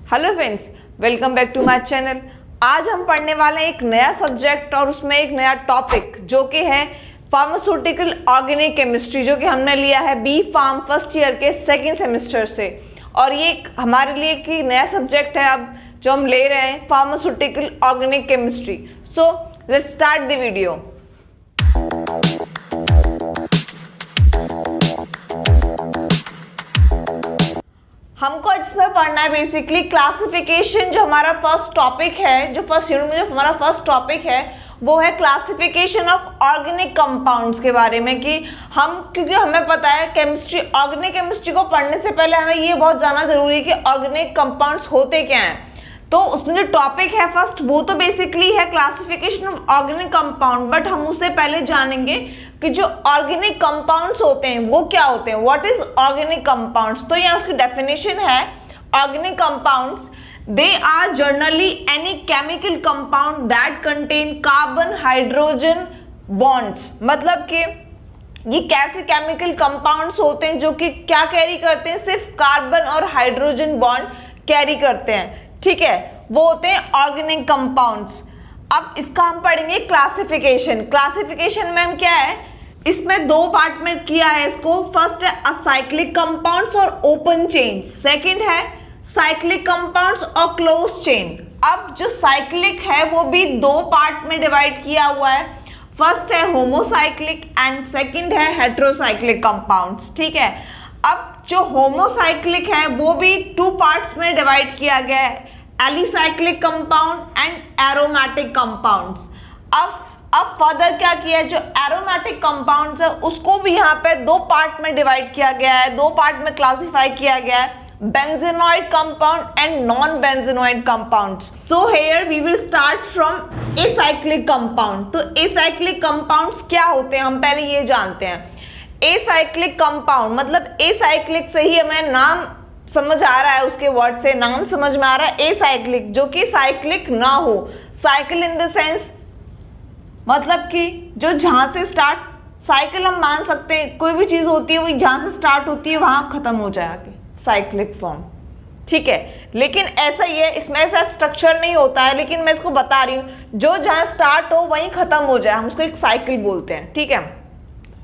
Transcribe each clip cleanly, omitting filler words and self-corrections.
Hello friends, welcome back to my channel. आज हम पढ़ने वाले हैं एक नया सब्जेक्ट और उसमें एक नया टॉपिक जो कि है फार्मास्यूटिकल ऑर्गेनिक केमिस्ट्री, जो कि हमने लिया है बी फार्म फर्स्ट ईयर के सेकंड सेमेस्टर से। और ये हमारे लिए एक नया सब्जेक्ट है अब जो हम ले रहे हैं, pharmaceutical organic chemistry. So let's start the video. हमको इसमें पढ़ना है बेसिकली क्लासिफिकेशन। जो हमारा फर्स्ट टॉपिक है, जो फर्स्ट यूनिट में जो हमारा फर्स्ट टॉपिक है वो है क्लासिफिकेशन ऑफ ऑर्गेनिक कंपाउंड्स के बारे में। कि हम, क्योंकि हमें पता है केमिस्ट्री, ऑर्गेनिक केमिस्ट्री को पढ़ने से पहले हमें ये बहुत जानना जरूरी है कि ऑर्गेनिक कंपाउंड्स होते क्या हैं। तो उसमें जो टॉपिक है फर्स्ट वो तो बेसिकली है classification of organic compound, but हम उससे पहले जानेंगे कि जो ऑर्गेनिक कंपाउंड्स होते हैं वो क्या होते हैं। What is organic compounds? तो यहाँ उसकी डेफिनेशन है, organic compounds they are generally any chemical compound that contain carbon hydrogen bonds. मतलब कि ये कैसे केमिकल कंपाउंड्स होते हैं जो कि क्या कैरी करते हैं, सिर्फ कार्बन और हाइड्रोजन बॉन्ड कैरी करते हैं। ठीक है, वो होते हैं ऑर्गेनिक कंपाउंड्स। अब इसका हम पढ़ेंगे क्लासिफिकेशन। क्लासिफिकेशन में हम क्या है, इसमें दो पार्ट में किया है इसको। फर्स्ट है असाइक्लिक कंपाउंड्स और ओपन चेन, सेकंड है साइक्लिक कंपाउंड्स और क्लोज चेन। अब जो साइक्लिक है वो भी दो पार्ट में डिवाइड किया हुआ है। फर्स्ट है होमोसाइक्लिक एंड सेकंड है हेटेरोसाइक्लिक कंपाउंड्स। ठीक है, अब जो होमोसाइक्लिक है वो भी टू पार्ट्स में डिवाइड किया गया है, alicyclic compound and aromatic compounds. अब फर्दर क्या किया है, जो एरोमेटिक कंपाउंड्स है उसको भी यहाँ पे दो पार्ट में डिवाइड किया गया है, दो पार्ट में क्लासिफाई किया गया है, benzenoid compound and non benzenoid compounds. So here we will start from acyclic compound. तो एसाइक्लिक कंपाउंड्स क्या होते हैं हम पहले ये जानते हैं। एसाइक्लिक कंपाउंड मतलब एसाइक्लिक से ही हमें नाम समझ आ रहा है, उसके वर्ड से नाम समझ में आ रहा है एसाइक्लिक, जो कि साइक्लिक ना हो। साइकिल इन द सेंस मतलब कि जो जहां से स्टार्ट, साइकिल हम मान सकते हैं कोई भी चीज होती है वो जहां से स्टार्ट होती है वहां खत्म हो जाएगी, साइक्लिक फॉर्म। ठीक है, लेकिन ऐसा ही है, इसमें ऐसा स्ट्रक्चर नहीं होता है, लेकिन मैं इसको बता रही हूँ जो जहां स्टार्ट हो वहीं खत्म हो जाए, हम उसको एक साइकिल बोलते हैं। ठीक है,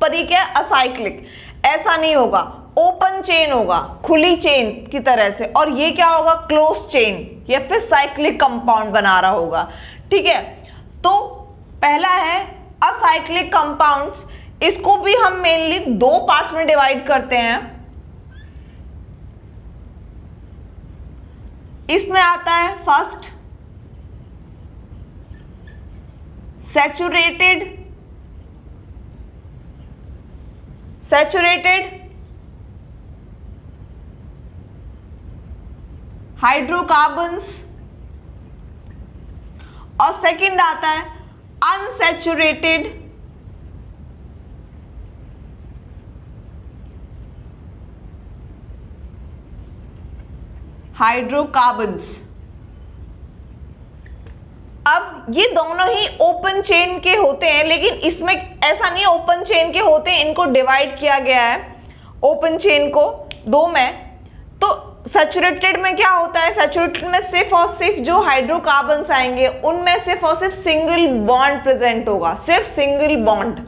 पर ये क्या, असाइक्लिक ऐसा नहीं होगा, ओपन चेन होगा, खुली चेन की तरह से। और ये क्या होगा, क्लोज चेन या फिर साइक्लिक कंपाउंड बना रहा होगा। ठीक है, तो पहला है असाइक्लिक कंपाउंड्स। इसको भी हम मेनली दो पार्ट्स में डिवाइड करते हैं। इसमें आता है फर्स्ट सैचुरेटेड हाइड्रोकार्बन्स और सेकंड आता है अनसैचुरेटेड हाइड्रोकार्बन्स। अब ये दोनों ही ओपन चेन के होते हैं, लेकिन इसमें ऐसा नहीं है ओपन चेन के होते हैं, इनको डिवाइड किया गया है ओपन चेन को दो में। तो सैचुरेटेड में क्या होता है, सैचुरेटेड में सिर्फ और सिर्फ जो हाइड्रोकार्बन्स आएंगे उनमें सिर्फ और सिर्फ सिंगल बॉन्ड प्रेजेंट होगा, सिर्फ single bond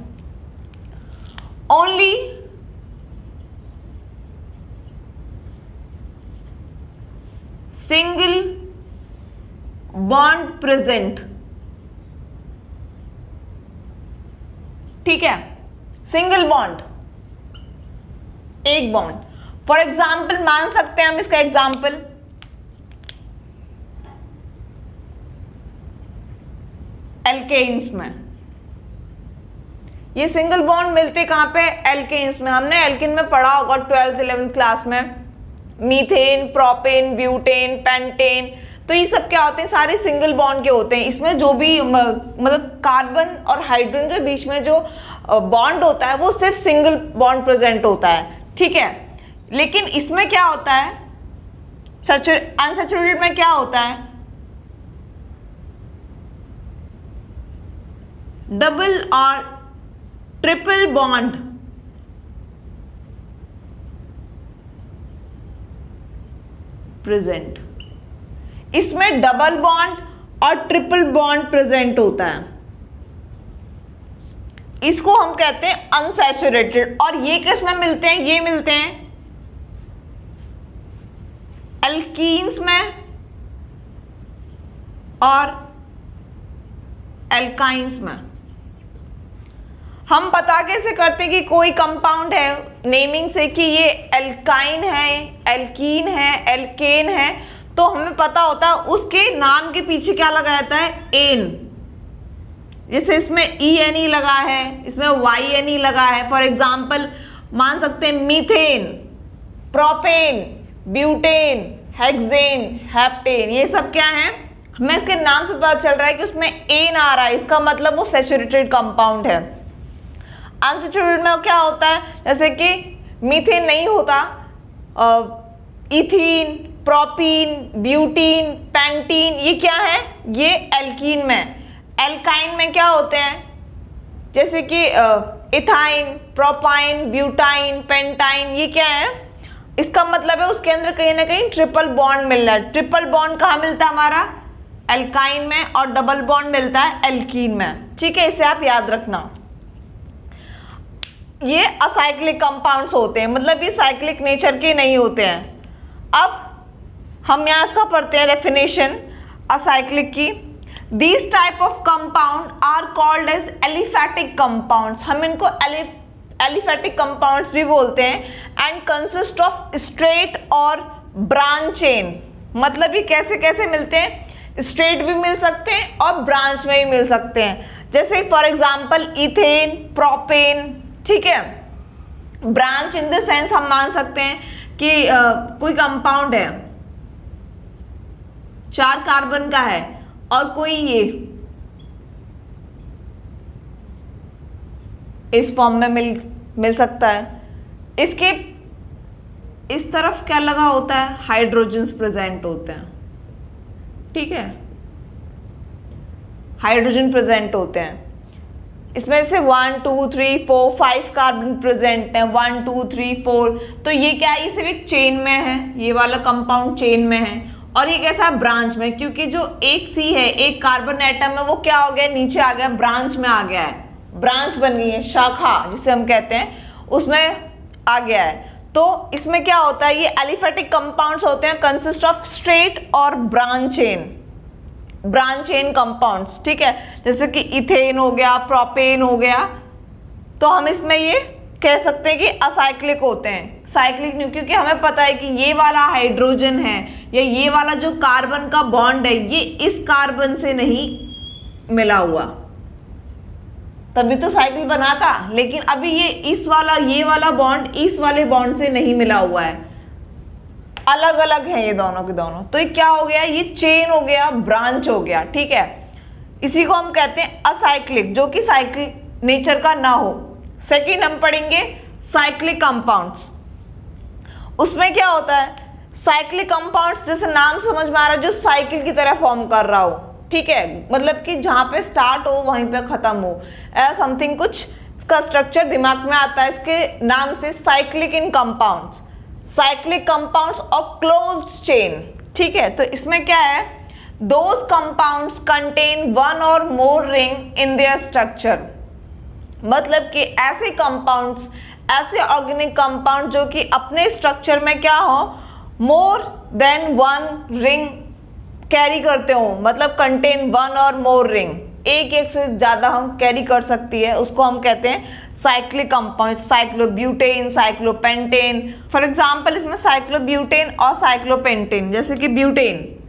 only. Single bond present. ठीक है, सिंगल बॉन्ड, एक बॉन्ड। फॉर एग्जाम्पल मान सकते हैं हम इसका एग्जाम्पल, एल्केन्स में। ये सिंगल बॉन्ड मिलते कहां पे, एल्केन्स में। हमने एल्केन में पढ़ा होगा 12th 11th क्लास में, मीथेन, प्रोपेन, ब्यूटेन, पेंटेन। तो ये सब क्या होते हैं, सारे सिंगल बॉन्ड के होते हैं। इसमें जो भी मतलब कार्बन और हाइड्रोजन के बीच में जो बॉन्ड होता है वो सिर्फ सिंगल बॉन्ड प्रेजेंट होता है। ठीक है, लेकिन इसमें क्या होता है, अनसैचुरेटेड में क्या होता है, डबल और ट्रिपल बॉन्ड प्रेजेंट। इसमें डबल बॉन्ड और ट्रिपल बॉन्ड प्रेजेंट होता है, इसको हम कहते हैं अनसैचुरेटेड। और ये किस में मिलते हैं? ये मिलते हैं एल्कीन्स में और एल्काइंस में। हम पता कैसे करते हैं कि कोई कंपाउंड है? नेमिंग से कि ये एल्काइन है, एल्कीन है, एल्केन है, तो हमें पता होता है उसके नाम के पीछे क्या लगा रहता है? एन। जैसे इसमें ENE लगा है, इसमें YNE लगा है। फॉर एग्जाम्पल मान सकते हैं methane, propane, butane, hexane, heptane, ये सब क्या है? हमें इसके नाम से पता चल रहा है कि उसमें एन आ रहा है, इसका मतलब वो सैचुरेटेड कंपाउंड है। अनसैचुरेटेड में क्या होता है? जैसे कि मीथेन नहीं होता, इथीन, प्रोपीन, ब्यूटीन, पेंटीन, ये क्या है? ये एल्कीन में। एल्काइन में क्या होते हैं? जैसे कि इथाइन, प्रोपाइन, ब्यूटाइन, पेंटाइन, ये क्या है? इसका मतलब है उसके अंदर कहीं ना कहीं ट्रिपल बॉन्ड मिल रहा है। ट्रिपल बॉन्ड कहाँ मिलता है? हमारा एल्काइन में, और डबल बॉन्ड मिलता है एल्कीन में। ठीक है, इसे आप याद रखना। ये असाइक्लिक कंपाउंड्स होते हैं, मतलब ये साइक्लिक नेचर के नहीं होते हैं। अब हम यहाँ इसका पढ़ते हैं डेफिनेशन असाइक्लिक की। These type of compound are called as aliphatic compounds। हम इनको aliphatic compounds भी बोलते हैं। and consist of straight और branch chain। मतलब ये कैसे कैसे मिलते हैं? स्ट्रेट भी मिल सकते हैं और ब्रांच में भी मिल सकते हैं। जैसे फॉर एग्जाम्पल इथेन, प्रोपेन, ठीक है। ब्रांच इन द सेंस हम मान सकते हैं कि कोई कंपाउंड है, 4 कार्बन का है, और कोई ये इस फॉर्म में मिल सकता है। इसके इस तरफ क्या लगा होता है? हाइड्रोजन्स प्रेजेंट होते हैं, ठीक है, हाइड्रोजन प्रेजेंट होते हैं। इसमें से 1 2 3 4 5 कार्बन प्रेजेंट है, 1 2 3 4। तो ये क्या है? ये सिर्फ एक चेन में है, ये वाला कंपाउंड चेन में है। और ये कैसा है? ब्रांच में, क्योंकि जो एक C है, एक कार्बन एटम है, वो क्या हो गया? नीचे आ गया, ब्रांच में आ गया है, ब्रांच बन गई है, शाखा जिसे हम कहते हैं, उसमें आ गया है। तो इसमें क्या होता है? ये एलिफेटिक कंपाउंड्स होते हैं, कंसिस्ट ऑफ स्ट्रेट और ब्रांच चेन कंपाउंड्स, ठीक है। जैसे कि इथेन हो गया, प्रोपेन हो गया, तो हम इसमें ये कह सकते हैं कि असाइक्लिक होते हैं। साइक्लिक नहीं, क्योंकि हमें पता है कि ये वाला हाइड्रोजन है या ये वाला जो कार्बन का बॉन्ड है, ये इस कार्बन से नहीं मिला हुआ, तभी तो साइकिल बना था। लेकिन अभी ये वाला बॉन्ड इस वाले बॉन्ड से नहीं मिला हुआ है, अलग अलग है ये दोनों के दोनों। तो ये क्या हो गया? ये चेन हो गया, ब्रांच हो गया, ठीक है। इसी को हम कहते हैं असाइक्लिक, जो कि साइक्लिक नेचर का ना हो। सेकेंड हम पढ़ेंगे साइक्लिक कंपाउंड्स। उसमें क्या होता है? साइक्लिक कंपाउंड्स, जैसे नाम समझ में आ रहा है, जो साइकिल की तरह फॉर्म कर रहा हो, ठीक है, मतलब कि जहां पे स्टार्ट हो वहीं पे खत्म हो, ऐसा समथिंग कुछ इसका स्ट्रक्चर दिमाग में आता है। इसके नाम से साइक्लिक इन कंपाउंड्स, साइक्लिक कंपाउंड्स और क्लोज्ड चेन, ठीक है। तो इसमें क्या है? दोज कंपाउंड्स कंटेन 1 और मोर रिंग इन देयर स्ट्रक्चर। मतलब कि ऐसे कंपाउंड्स, ऐसे ऑर्गेनिक कंपाउंड जो कि अपने स्ट्रक्चर में क्या हो? मोर देन 1 रिंग कैरी करते हो, मतलब कंटेन 1 और मोर रिंग, एक से ज्यादा हम कैरी कर सकती है, उसको हम कहते हैं cyclic compound. Cyclobutane, cyclopentane, for example इसमें साइक्लोब्यूटेन और साइक्लोपेंटेन। जैसे कि ब्यूटेन,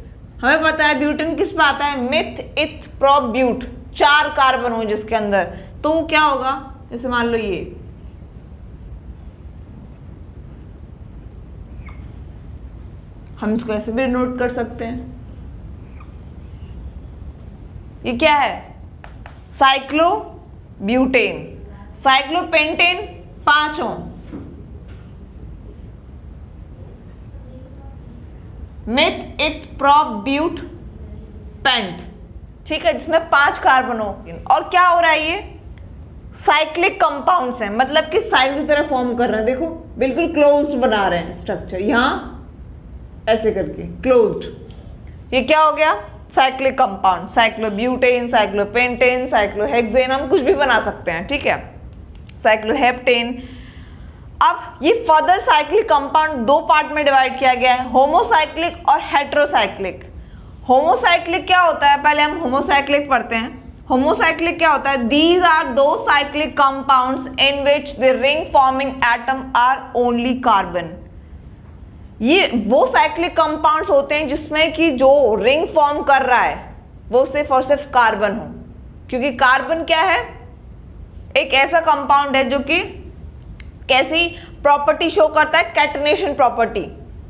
हमें पता है ब्यूटेन किस पे आता है? मिथ इथ प्रो ब्यूट, 4 कार्बन हो जिसके अंदर, तो क्या होगा? जैसे मान लो ये हम इसको ऐसे भी नोट कर सकते हैं। ये क्या है? साइक्लोब्यूटेन। साइक्लोपेंटेन 5 हो, मिथ इथ प्रोप ब्यूट पेंट, ठीक है, जिसमें 5 कार्बन हो। और क्या हो रहा है? ये साइक्लिक कंपाउंड्स हैं, मतलब कि साइकिल की तरह फॉर्म कर रहे हैं। देखो बिल्कुल क्लोज्ड बना रहे हैं स्ट्रक्चर, यहां ऐसे करके क्लोज्ड, ये क्या हो गया, cyclic compound, cyclobutane, cyclopentane, cyclohexane, हम कुछ भी बना सकते हैं, ठीक है, साइक्लोहेप्टेन। अब ये फर्दर साइक्लिक कंपाउंड दो पार्ट में डिवाइड किया गया है, होमोसाइक्लिक और हेटेरोसाइक्लिक। होमोसाइक्लिक क्या होता है, पहले हम होमोसाइक्लिक पढ़ते हैं। होमोसाइक्लिक क्या होता है, these are those cyclic compounds in which the ring forming atom are only carbon. ये वो साइक्लिक कंपाउंड्स होते हैं जिसमें कि जो रिंग फॉर्म कर रहा है वो सिर्फ और सिर्फ कार्बन हो, क्योंकि कार्बन क्या है, एक ऐसा कंपाउंड है जो कि कैसी प्रॉपर्टी शो करता है, कैटनेशन प्रॉपर्टी,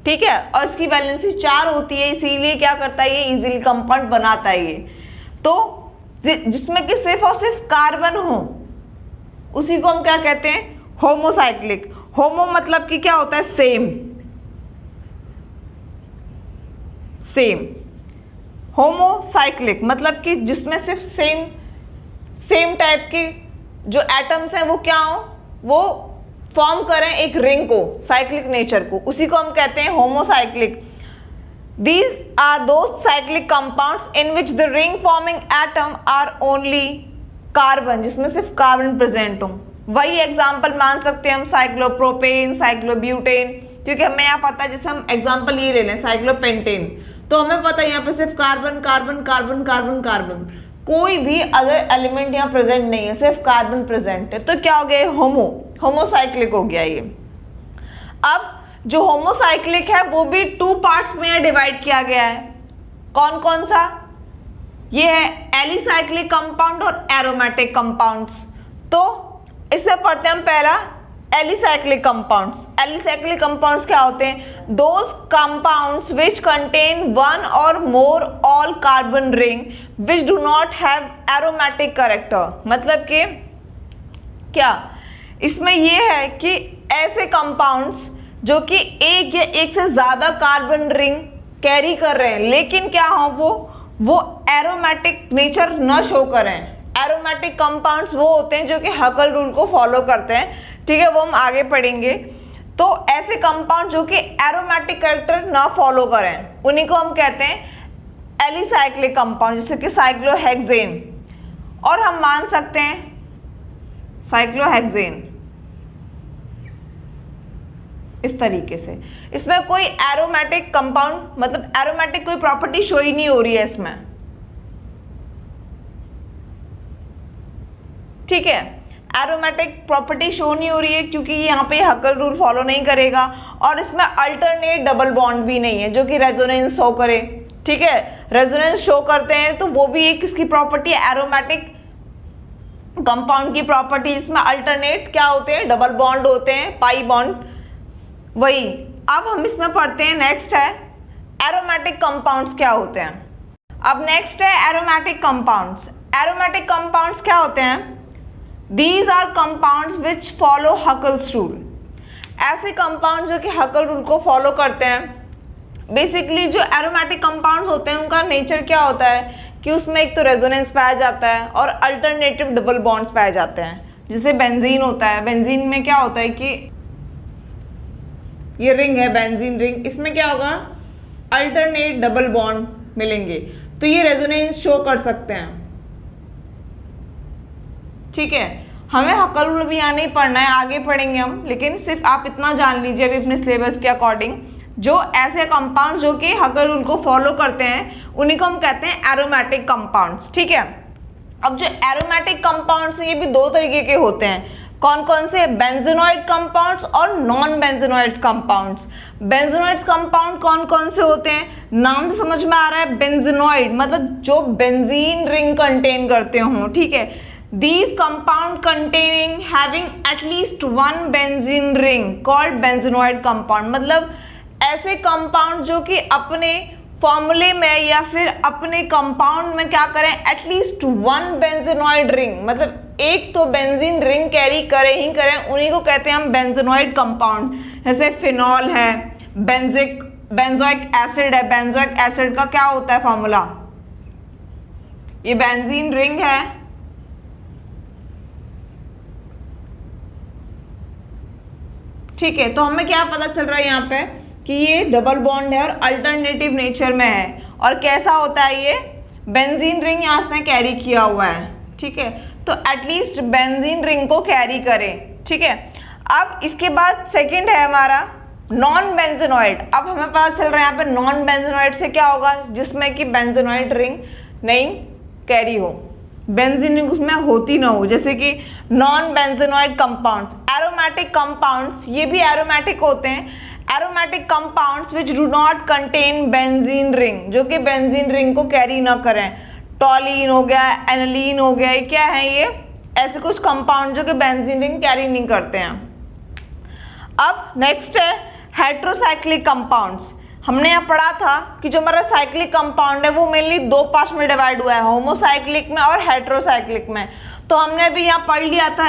ठीक है, और इसकी वैलेंसी 4 होती है, इसीलिए क्या करता है, ये इजीली कंपाउंड बनाता है ये। तो जिसमें कि सिर्फ और सिर्फ कार्बन हो उसी को हम क्या कहते हैं, होमोसाइक्लिक। होमो मतलब कि क्या होता है, सेम, सेम। होमोसाइक्लिक मतलब कि जिसमें सिर्फ सेम टाइप के जो एटम्स हैं वो क्या हो, वो फॉर्म करें एक रिंग को, साइक्लिक नेचर को, उसी को हम कहते हैं homocyclic. These are those cyclic compounds in which the ring forming atom are only carbon, जिसमें सिर्फ कार्बन प्रेजेंट हो। वही एग्जाम्पल मान सकते हैं हम साइक्लोप्रोपेन, साइक्लोब्यूटेन, क्योंकि हमें यहाँ पता है, जैसे हम एग्जाम्पल ये ले लें साइक्लोपेंटेन, तो हमें पता है यहाँ पे सिर्फ carbon carbon carbon carbon carbon, कोई भी अदर एलिमेंट यहाँ प्रेजेंट नहीं है, सिर्फ कार्बन प्रेजेंट है, तो क्या हो गया, होमोसाइक्लिक हो गया ये। अब जो होमोसाइक्लिक है वो भी 2 पार्ट्स में डिवाइड किया गया है। कौन कौन सा, ये है एलिसाइक्लिक कंपाउंड और एरोमेटिक कंपाउंड्स। तो इसमें पढ़ते हैं हम पहला एलिसाइक्लिक कंपाउंड्स। एलिसाइक्लिक कंपाउंड्स क्या होते हैं, those compounds which contain one or more all carbon ring which do not have aromatic character. मतलब कि क्या इसमें ये है कि ऐसे कंपाउंड्स जो कि एक या एक से ज्यादा कार्बन रिंग कैरी कर रहे हैं, लेकिन क्या हो, वो एरोमेटिक नेचर न शो करें। एरोमेटिक कंपाउंड्स वो होते हैं जो कि हकल रूल को फॉलो करते हैं, ठीक है, वो हम आगे पढ़ेंगे। तो ऐसे कंपाउंड जो कि एरोमेटिक कैरेक्टर ना फॉलो करें उन्हीं को हम कहते हैं एलिसाइक्लिक कंपाउंड, जैसे कि साइक्लोहेक्सेन, और हम मान सकते हैं साइक्लोहेक्सेन इस तरीके से। इसमें कोई एरोमेटिक कंपाउंड, मतलब एरोमेटिक कोई प्रॉपर्टी शो ही नहीं हो रही है इसमें, ठीक है, एरोमेटिक प्रॉपर्टी शो नहीं हो रही है क्योंकि यहाँ पे हकल रूल फॉलो नहीं करेगा, और इसमें अल्टरनेट डबल बॉन्ड भी नहीं है जो कि रेजोनेंस शो करे, ठीक है, रेजोनेंस शो करते हैं तो वो भी एक किसकी प्रॉपर्टी है, एरोमेटिक कंपाउंड की प्रॉपर्टी, जिसमें अल्टरनेट क्या होते हैं, डबल बॉन्ड होते हैं, पाई बॉन्ड, वही। अब हम इसमें पढ़ते हैं, नेक्स्ट है एरोमेटिक कंपाउंड्स क्या होते हैं। अब नेक्स्ट है एरोमेटिक कंपाउंड्स। एरोमेटिक कंपाउंड्स क्या होते हैं, these are compounds which follow Huckel's rule. ऐसे कंपाउंड जो कि हकल रूल को फॉलो करते हैं। बेसिकली जो एरोमेटिक कंपाउंड्स होते हैं उनका नेचर क्या होता है कि उसमें एक तो रेजोनेंस पाया जाता है और अल्टरनेटिव डबल बॉन्ड्स पाए जाते हैं। जैसे बेंजीन होता है, बेंजीन में क्या होता है कि ये रिंग है बेंजीन रिंग, इसमें क्या होगा, अल्टरनेट डबल बॉन्ड मिलेंगे, तो ये रेजोनेंस शो कर सकते हैं, ठीक है। हमें हकल रूल भी यहाँ नहीं पढ़ना है, आगे पढ़ेंगे हम, लेकिन सिर्फ आप इतना जान लीजिए अभी अपने सिलेबस के अकॉर्डिंग, जो ऐसे कंपाउंड्स जो कि हकल रूल को फॉलो करते हैं उन्हीं को हम कहते हैं एरोमेटिक कंपाउंड्स, ठीक है। अब जो एरोमेटिक कंपाउंड्स ये भी 2 तरीके के होते हैं। कौन कौन से, बेंजोनॉइड कंपाउंड्स और non benzenoid compounds. Benzenoid compound कौन कौन से होते हैं, नाम से समझ में आ रहा है, बेंजोनॉइड मतलब जो बेंजीन रिंग कंटेन करते हों, ठीक है। These compound containing having at least one benzene ring called benzenoid compound, मतलब ऐसे कंपाउंड जो कि अपने फॉर्मूले में या फिर अपने कंपाउंड में क्या करें, एटलीस्ट 1 बेंजेनॉइड रिंग, मतलब एक तो बेंजीन रिंग कैरी करे ही करें, उन्हीं को कहते हैं हम बेंजेनॉइड कंपाउंड। जैसे फिनॉल है, बेंजोइक एसिड है, बेंजोइक एसिड का क्या होता है फॉर्मूला, ये बेंजीन रिंग है, ठीक है। तो हमें क्या पता चल रहा है यहाँ पे कि ये डबल बॉन्ड है और अल्टरनेटिव नेचर में है, और कैसा होता है ये, बेंजीन रिंग यहाँ से कैरी किया हुआ है, ठीक है, तो एटलीस्ट बेंजीन रिंग को कैरी करें, ठीक है। अब इसके बाद सेकंड है हमारा नॉन बेंजेनॉइड। अब हमें पता चल रहा है यहाँ पे नॉन बेंजेनॉइड से क्या होगा, जिसमें कि बेंजेनॉइड रिंग नहीं कैरी हो, बेंजीन रिंग उसमें होती ना हो, जैसे कि non benzenoid compounds, aromatic compounds, ये भी एरोमेटिक होते हैं। Aromatic compounds which do not contain benzene ring, जो कि बेंजीन रिंग को कैरी ना करें, टॉलिन हो गया, एनिलीन हो गया, ये क्या है, ये ऐसे कुछ कंपाउंड जो कि बेंजीन रिंग कैरी नहीं करते हैं। अब नेक्स्ट है हेट्रोसाइक्लिक कंपाउंड्स। हमने यहाँ पढ़ा था कि जो हमारा साइक्लिक कंपाउंड है वो मेनली दो पार्ट्स में डिवाइड हुआ है, होमोसाइक्लिक में और हेट्रोसाइक्लिक में। तो हमने अभी यहाँ पढ़ लिया था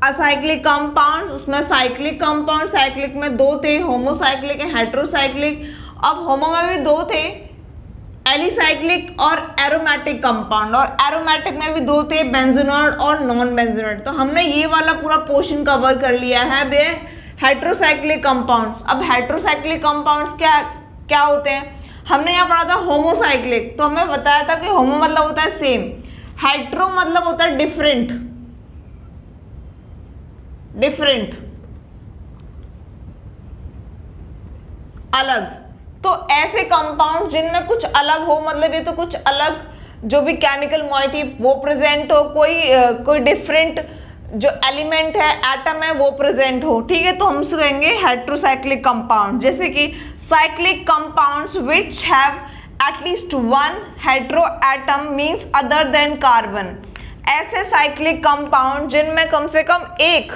असाइक्लिक कंपाउंड, उसमें साइक्लिक कंपाउंड, साइक्लिक में दो थे, होमोसाइक्लिक एंड हेट्रोसाइक्लिक। अब होमो में भी दो थे, एलिसाइक्लिक और एरोमेटिक कंपाउंड, और एरोमेटिक में भी दो थे, बेंजेनॉइड और नॉन बेंजेनॉइड। तो हमने ये वाला पूरा पोर्शन कवर कर लिया है बे हेट्रोसाइक्लिक कंपाउंड्स। अब हेट्रोसाइक्लिक कंपाउंड्स क्या होते हैं, हमने यहाँ पढ़ा था होमोसाइक्लिक, तो हमें बताया था कि होमो मतलब होता है सेम, हेट्रो मतलब होता है डिफरेंट, अलग। तो ऐसे कंपाउंड जिनमें कुछ अलग हो, मतलब ये तो कुछ अलग जो भी केमिकल मॉइटी वो प्रेजेंट हो, कोई डिफरेंट जो एलिमेंट है, एटम है, वो प्रेजेंट हो, ठीक है, तो हम उसको कहेंगे हेट्रोसाइक्लिक कंपाउंड। जैसे कि cyclic compounds which have at least one hetero atom means other than carbon. ऐसे साइक्लिक कंपाउंड जिनमें कम से कम एक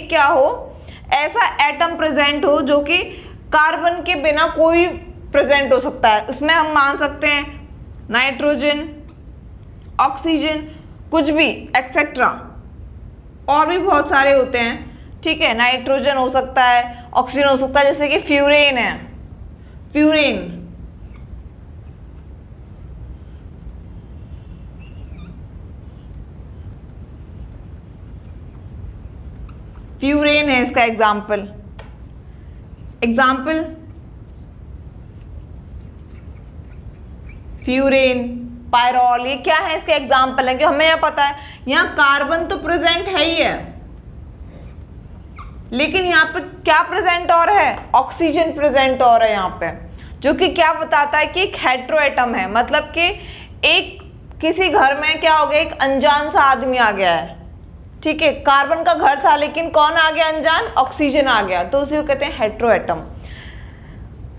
क्या हो, ऐसा एटम प्रेजेंट हो जो कि कार्बन के बिना कोई प्रेजेंट हो सकता है। उसमें हम मान सकते हैं नाइट्रोजन, ऑक्सीजन, कुछ भी एक्सेट्रा, और भी बहुत सारे होते हैं, ठीक है, नाइट्रोजन हो सकता है, ऑक्सीजन हो सकता है, जैसे कि फ्यूरेन है, फ्यूरेन है इसका एग्जाम्पल, फ्यूरेन, पायरोल, ये क्या है इसके एग्जाम्पल है, कि हमें यहाँ पता है यहाँ कार्बन तो प्रेजेंट है ही है, लेकिन यहाँ पे क्या प्रेजेंट और है, ऑक्सीजन प्रेजेंट और है यहाँ पे, जो कि क्या बताता है कि एक हेट्रो एटम है, मतलब कि एक किसी घर में क्या हो गया, एक अनजान सा आदमी आ गया है, ठीक है, कार्बन का घर था लेकिन कौन आ गया अनजान, ऑक्सीजन आ गया, तो उसी को कहते हैं हेट्रो एटम।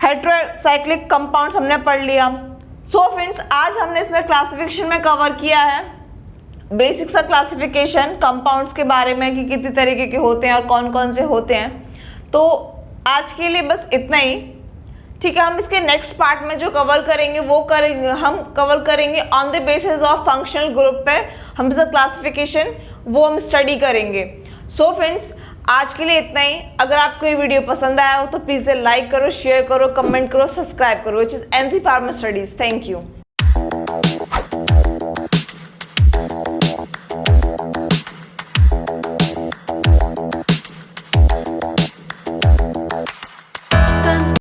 हेट्रोसाइक्लिक कंपाउंड्स हमने पढ़ लिया। सो फ्रेंड्स, आज हमने इसमें क्लासिफिकेशन में कवर किया है बेसिक सा क्लासिफिकेशन कंपाउंड्स के बारे में, कि कितने तरीके के होते हैं और कौन कौन से होते हैं। तो आज के लिए बस इतना ही, ठीक है। हम इसके नेक्स्ट पार्ट में जो कवर करेंगे हम कवर करेंगे on the basis of functional group पे, हम इसका क्लासिफिकेशन वो हम स्टडी करेंगे। सो फ्रेंड्स, आज के लिए इतना ही। अगर आपको ये वीडियो पसंद आया हो तो प्लीज़ लाइक करो, शेयर करो, कमेंट करो, सब्सक्राइब करो, which is NC pharma studies. Thank you.